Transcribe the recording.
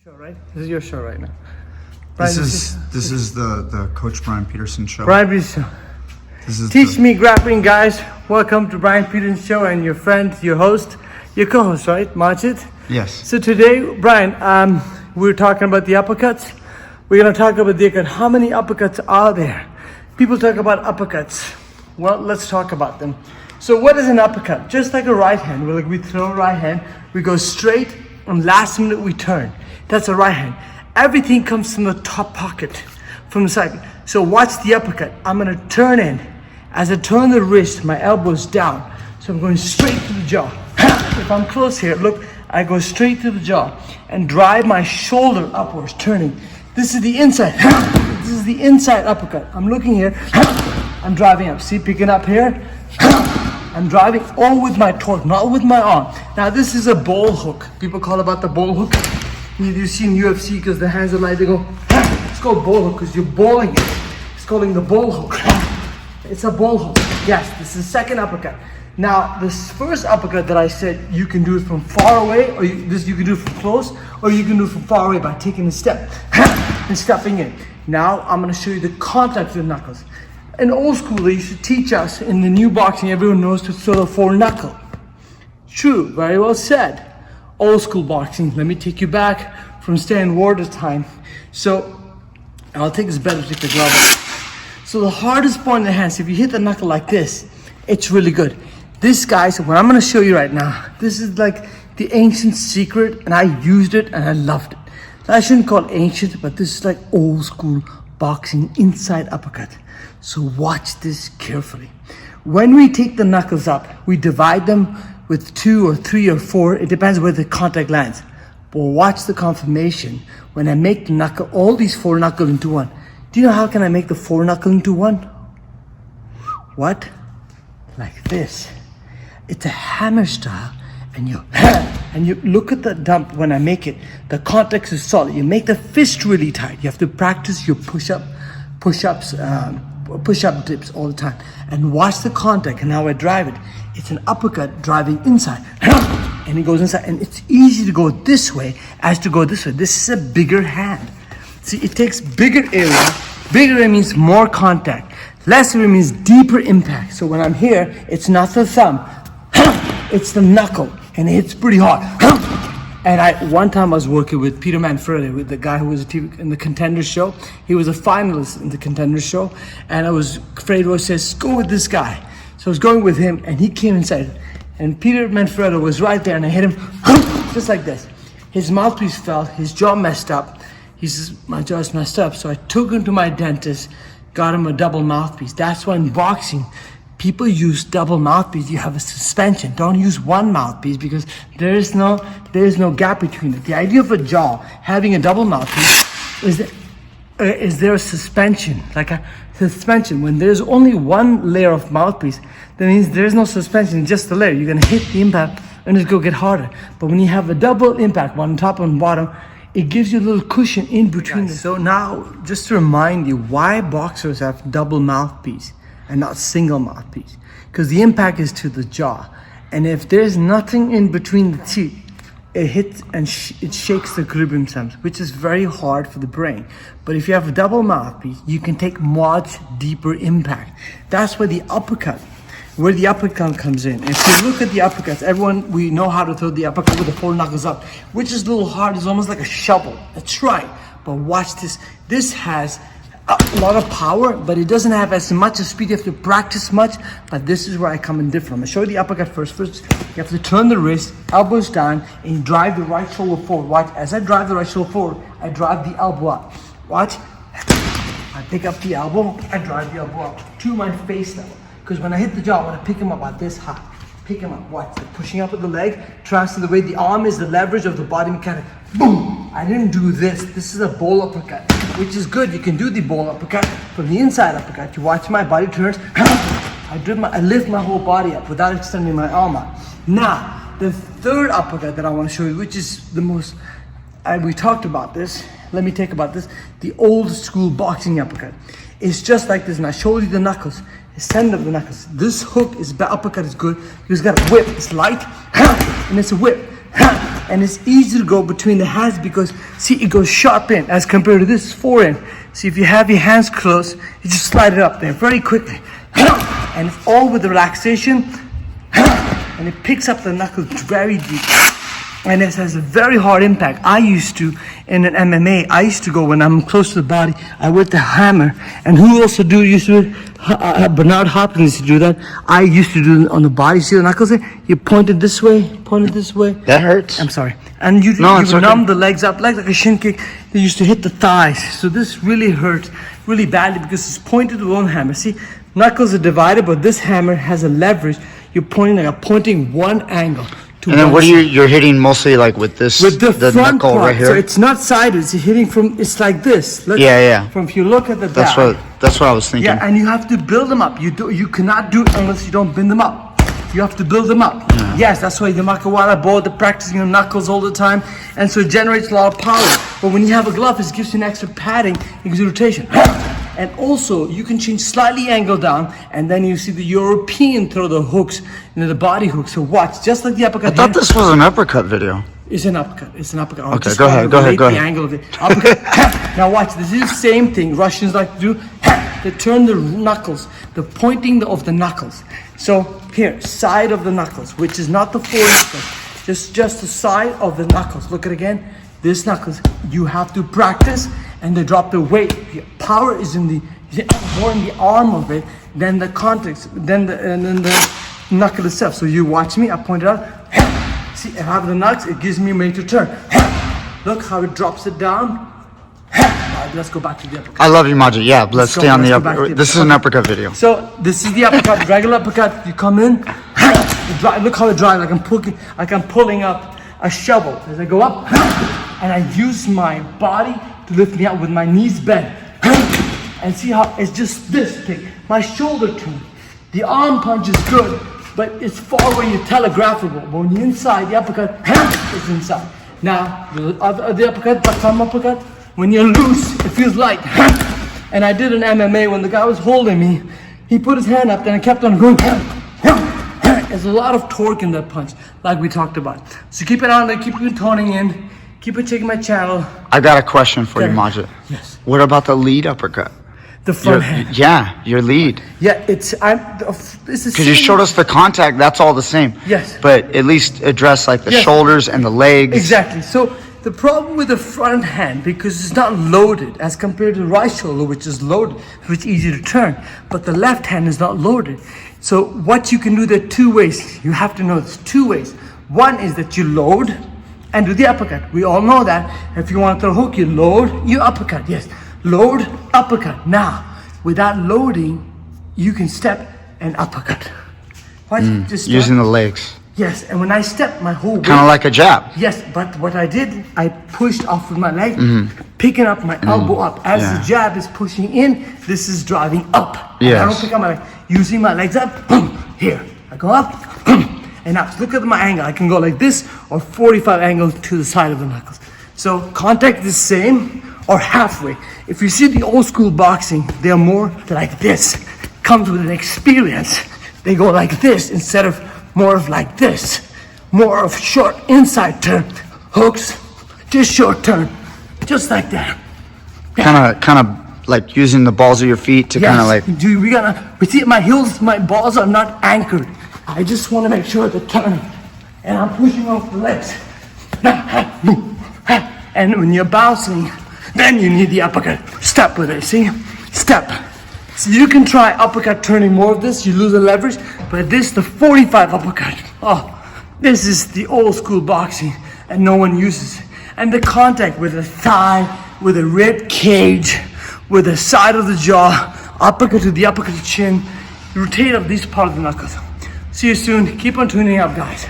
Show, right? This is your show right now. Brian, this is the Coach Brian Peterson show. Brian Peterson. This is Teach Me Grappling, guys. Welcome to Brian Peterson show and your friend, your host, your co-host, right, Majid? Yes. So today, Brian, we're talking about the uppercuts. We're gonna talk about the uppercut. How many uppercuts are there? People talk about uppercuts. Well, let's talk about them. So what is an uppercut? Just like a right hand. We throw a right hand, we go straight, and last minute we turn. That's a right hand. Everything comes from the top pocket, from the side. So watch the uppercut. I'm gonna turn in. As I turn the wrist, my elbow's down. So I'm going straight to the jaw. If I'm close here, look, I go straight to the jaw and drive my shoulder upwards, turning. This is the inside. This is the inside uppercut. I'm looking here. I'm driving up. See, picking up here. I'm driving all with my torque, not with my arm. Now this is a ball hook. People call about the ball hook. You see in UFC because the hands are like, they go, it's called ball hook because you're balling it. It's calling the ball hook. It's a ball hook. Yes, this is the second uppercut. Now this first uppercut that I said, you can do it from far away, or you can do it from close, or you can do it from far away by taking a step and stepping in. Now I'm gonna show you the contact with the knuckles. In old school, they used to teach us in the new boxing, everyone knows to throw the full knuckle. True, very well said. Old school boxing. Let me take you back from Stan Ward's time. So, I'll take this better to take the glove off. So the hardest point in the hands, if you hit the knuckle like this, it's really good. This, guys, what I'm gonna show you right now, this is like the ancient secret, and I used it and I loved it. I shouldn't call it ancient, but this is like old school boxing inside uppercut. So watch this carefully. When we take the knuckles up, we divide them with 2 or 3 or 4. It depends where the contact lands. But watch the confirmation. When I make the knuckle, all these 4 knuckles into one. Do you know how can I make the 4 knuckle into one? What? Like this. It's a hammer style. And you look at the dump when I make it. The contact is solid. You make the fist really tight. You have to practice your push-up dips all the time. And watch the contact and how I drive it. It's an uppercut driving inside. And it goes inside. And it's easy to go this way as to go this way. This is a bigger hand. See, it takes bigger area. Bigger area means more contact. Less area means deeper impact. So when I'm here, it's not the thumb. It's the knuckle. And it hits pretty hard. And one time I was working with Peter Manfredi, with the guy who was in the Contender show. He was a finalist in the Contender show. And I was afraid, says, go with this guy. So I was going with him, and he came inside. And Peter Manfredi was right there, and I hit him just like this. His mouthpiece fell, his jaw messed up. He says, my jaw's messed up. So I took him to my dentist, got him a double mouthpiece. That's why in boxing, people use double mouthpiece. You have a suspension. Don't use one mouthpiece because there is no gap between it. The idea of a jaw having a double mouthpiece is there a suspension, like a suspension. When there's only one layer of mouthpiece, that means there's no suspension, just the layer. You're gonna hit the impact and it's gonna get harder. But when you have a double impact, one top and bottom, it gives you a little cushion in between. Yes. So now, just to remind you why boxers have double mouthpiece and not single mouthpiece, because the impact is to the jaw, and if there's nothing in between the teeth, it hits and it shakes the equilibrium sometimes, which is very hard for the brain. But if you have a double mouthpiece, you can take much deeper impact. That's where the uppercut comes in. If you look at the uppercuts, we know how to throw the uppercut with the 4 knuckles up, which is a little hard. It's almost like a shovel. That's right. But watch this. This has a lot of power, but it doesn't have as much speed. You have to practice much, but this is where I come in different. I'm gonna show you the uppercut first. First, you have to turn the wrist, elbows down, and you drive the right shoulder forward. Watch, as I drive the right shoulder forward, I drive the elbow up. Watch, I pick up the elbow, I drive the elbow up to my face level. Because when I hit the jaw, I wanna pick him up about this high. Pick him up, watch, pushing up with the leg, transfer the way the arm is the leverage of the body mechanic. Boom! I didn't do this. This is a ball uppercut, which is good. You can do the ball uppercut from the inside uppercut. You watch my body turns. I lift my whole body up without extending my arm out. Now, the third uppercut that I want to show you, which is the most, we talked about this. Let me talk about this. The old school boxing uppercut. It's just like this, and I showed you the knuckles. Send of the knuckles. This hook is uppercut is good. You just got a whip. It's light, and it's a whip. And it's easy to go between the hands because, see, it goes sharp in as compared to this forehand. See, if you have your hands closed, you just slide it up there very quickly. And it's all with the relaxation. And it picks up the knuckles very deep. And it has a very hard impact. I used to, in an MMA, I used to go when I'm close to the body, I would the hammer. And who also used to do it? Bernard Hopkins used to do that. I used to do it on the body. See the knuckles there? You point it this way, point it this way. That hurts. I'm sorry. And you numb the legs up like a shin kick. They used to hit the thighs. So this really hurts really badly because it's pointed with one hammer. See, knuckles are divided, but this hammer has a leverage. You're pointing one angle. And then what you're hitting mostly like with this, with the front knuckle part, right here? so it's not sideways, you're hitting from, it's like this. From if you look at the back. That's what I was thinking. Yeah, and you have to build them up. You cannot do it unless you don't bend them up. You have to build them up. Yeah. Yes, that's why the Makawara board, they're practicing your knuckles all the time, and so it generates a lot of power. But when you have a glove, it gives you an extra padding, it gives you rotation. And also, you can change slightly angle down, and then you see the European throw the hooks, the body hooks. So watch, just like the uppercut. I thought this was an uppercut video. It's an uppercut. It's an uppercut. Okay, go ahead. The angle of it. Uppercut. Now watch. This is the same thing Russians like to do. They turn the knuckles, the pointing of the knuckles. So here, side of the knuckles, which is not the forearm, just the side of the knuckles. Look at it again. This knuckles. You have to practice, and they drop the weight. The power is more in the arm of it than the context, than the knuckle itself. So you watch me. I point it out. See, if I have the knuckles, it gives me a way to turn. Look how it drops it down. Alright, let's go back to the uppercut. I love you, Majid. Yeah, let's stay on the uppercut. This is an uppercut video. So this is the uppercut, regular uppercut. You come in, look how it drives. Like I'm pulling up a shovel as I go up, and I use my body to lift me up with my knees bent. And see how it's just this big. My shoulder turn. The arm punch is good, but it's far away, you're telegraphable. But when you're inside, the uppercut is inside. Now, the uppercut, the thumb uppercut, when you're loose, it feels light. And I did an MMA when the guy was holding me. He put his hand up, then I kept on going. There's a lot of torque in that punch, like we talked about. So keep it on there, keep it toning in, keep it checking my channel. I got a question for you, Majid. Yes. What about the lead uppercut? The front hand. Yeah, your lead. Yeah, it's because you showed us the contact, that's all the same. Yes. But at least address like the shoulders and the legs. Exactly. So the problem with the front hand, because it's not loaded as compared to the right shoulder, which is loaded, which is easy to turn, but the left hand is not loaded. So what you can do, there are two ways. You have to know there's two ways. One is that you load and do the uppercut. We all know that. If you want to throw a hook, you load, you uppercut. Yes. Load, uppercut. Now, without loading, you can step and uppercut. Watch, just step. Using the legs. Yes, and when I step, my whole weight. Kind of like a jab. Yes, but what I did, I pushed off with my leg, picking up my elbow up. As the jab is pushing in, this is driving up. Yes. I don't pick up my leg. Using my legs up, here. I go up, and now look at my angle. I can go like this or 45 angles to the side of the knuckles. So contact is same or halfway. If you see the old school boxing, they're more like this. Comes with an experience. They go like this instead of more of like this. More of short inside turn. Hooks, just short turn. Just like that. Kind of like using the balls of your feet to kind of like. We see my heels, my balls are not anchored. I just want to make sure they're turning. And I'm pushing off the legs. And when you're bouncing, then you need the uppercut. Step with it, see? Step. So you can try uppercut turning more of this, you lose the leverage, but this, the 45 uppercut. Oh, this is the old school boxing, and no one uses it. And the contact with the thigh, with the rib cage, with the side of the jaw, uppercut to the uppercut to chin, rotate up this part of the knuckles. See you soon. Keep on tuning up, guys.